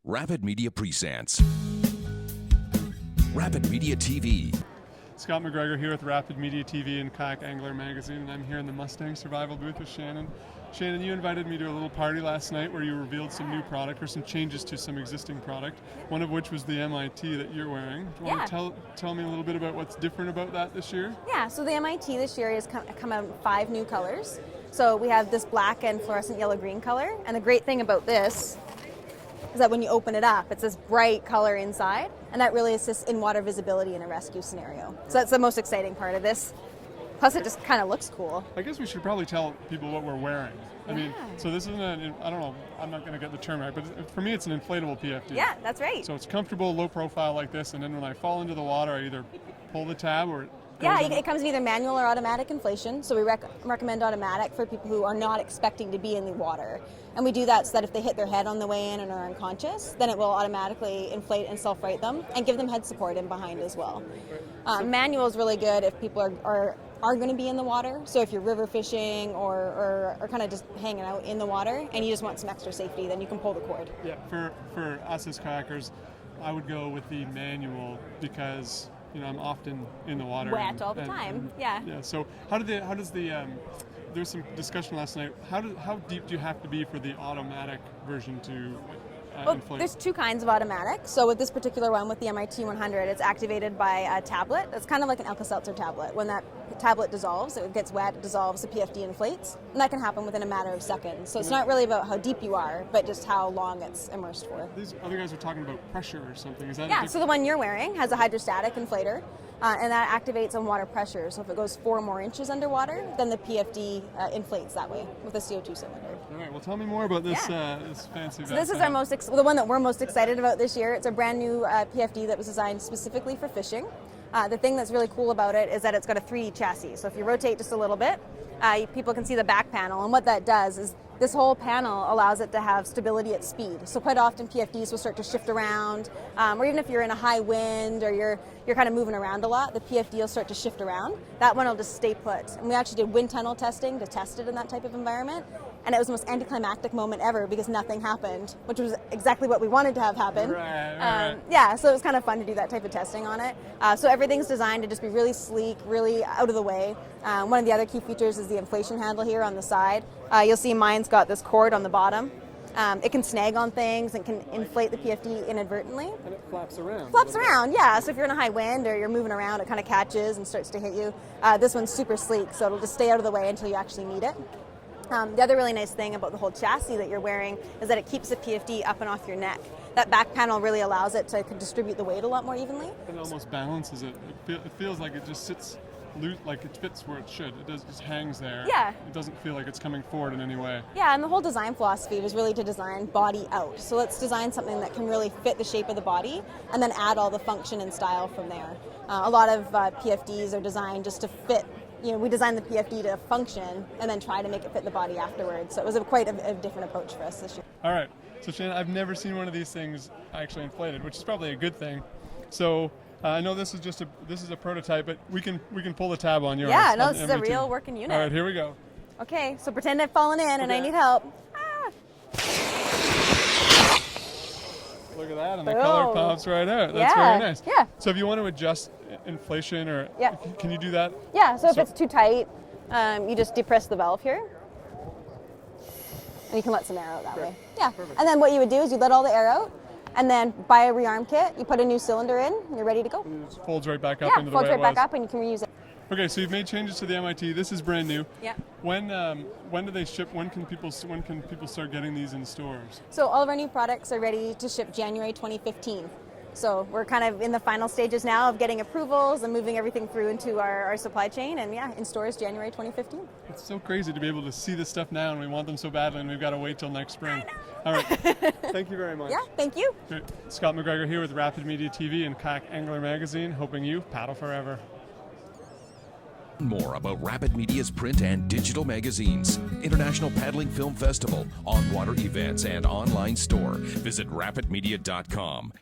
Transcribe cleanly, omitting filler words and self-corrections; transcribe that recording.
Rapid Media presents Rapid Media TV. Scott McGregor here with Rapid Media TV and Kayak Angler Magazine, and I'm here in the Mustang survival booth with Shannon. Shannon, you invited me to a little party last night where you revealed some new product or some changes to some existing product, one of which was the MIT that you're wearing. Do you want to tell me a little bit about what's different about that this year? Yeah, so the MIT this year has come out in 5 new colors. So we have this black and fluorescent yellow-green color, and the great thing about this is that when you open it up, it's this bright color inside, and that really assists in water visibility in a rescue scenario. So that's the most exciting part of this. Plus, it just kind of looks cool. I guess we should probably tell people what we're wearing. I mean, so this isn't I don't know, I'm not going to get the term right, but for me it's an inflatable PFD. Yeah, that's right. So it's comfortable, low profile like this, and then when I fall into the water, I either pull the tab or it comes in either manual or automatic inflation, so we recommend automatic for people who are not expecting to be in the water. And we do that so that if they hit their head on the way in and are unconscious, then it will automatically inflate and self-right them and give them head support in behind as well. Manual is really good if people are going to be in the water, so if you're river fishing or kind of just hanging out in the water and you just want some extra safety, then you can pull the cord. Yeah, for us as kayakers, I would go with the manual because I'm often in the water. Wet all the time. Yeah. So how does the there was some discussion last night. How deep do you have to be for the automatic version to inflate? There's 2 kinds of automatic. So with this particular one, with the MIT 100, it's activated by a tablet. It's kind of like an Alka-Seltzer tablet. When that tablet dissolves, it gets wet, it dissolves, the PFD inflates, and that can happen within a matter of seconds. So it's not really about how deep you are, but just how long it's immersed for. These other guys are talking about pressure or something. Is that? Yeah, so the one you're wearing has a hydrostatic inflator, and that activates on water pressure. So if it goes 4 more inches underwater, then the PFD inflates that way with a CO2 cylinder. All right, well tell me more about this this fancy So this is our the one that we're most excited about this year. It's a brand new PFD that was designed specifically for fishing. The thing that's really cool about it is that it's got a 3D chassis. So if you rotate just a little bit, people can see the back panel. And what that does is this whole panel allows it to have stability at speed. So quite often PFDs will start to shift around, or even if you're in a high wind or you're kind of moving around a lot, the PFD will start to shift around. That one will just stay put. And we actually did wind tunnel testing to test it in that type of environment. And it was the most anticlimactic moment ever because nothing happened, which was exactly what we wanted to have happen. Right. Yeah, so it was kind of fun to do that type of testing on it. So everything's designed to just be really sleek, really out of the way. One of the other key features is the inflation handle here on the side. You'll see mine's got this cord on the bottom. It can snag on things and can inflate the PFD inadvertently. And it flaps around. Flaps around, yeah. So if you're in a high wind or you're moving around, it kind of catches and starts to hit you. This one's super sleek, so it'll just stay out of the way until you actually need it. The other really nice thing about the whole chassis that you're wearing is that it keeps the PFD up and off your neck. That back panel really allows it to distribute the weight a lot more evenly. It almost balances it. It feels like it just sits loose, like it fits where it should. It just hangs there. Yeah. It doesn't feel like it's coming forward in any way. Yeah, and the whole design philosophy was really to design body out. So let's design something that can really fit the shape of the body and then add all the function and style from there. A lot of PFDs are designed just to fit. We designed the PFD to function and then try to make it fit the body afterwards. So it was quite a different approach for us this year. All right. So Shannon, I've never seen one of these things actually inflated, which is probably a good thing. So I know this is a prototype, but we can pull the tab on yours. Yeah, no, this is a real working unit. All right, here we go. Okay, so pretend I've fallen in and I need help. Ah. Look at that, and the color pops right out. That's very nice. Yeah. So if you want to adjust inflation, or can you do that? Yeah. So if it's too tight, you just depress the valve here, and you can let some air out that way. Yeah. Perfect. And then what you would do is you let all the air out, and then buy a rearm kit. You put a new cylinder in, and you're ready to go. It just folds right back up into the way it was. folds right back up, and you can reuse it. Okay, so you've made changes to the MIT. This is brand new. Yeah. When do they ship? When can people start getting these in stores? So all of our new products are ready to ship January 2015. So we're kind of in the final stages now of getting approvals and moving everything through into our supply chain, and in stores January 2015. It's so crazy to be able to see this stuff now, and we want them so badly, and we've got to wait till next spring. All right. Thank you very much. Yeah, thank you. Great. Scott McGregor here with Rapid Media TV and Kayak Angler Magazine, hoping you paddle forever. More about Rapid Media's print and digital magazines, International Paddling Film Festival, on-water events, and online store. Visit rapidmedia.com.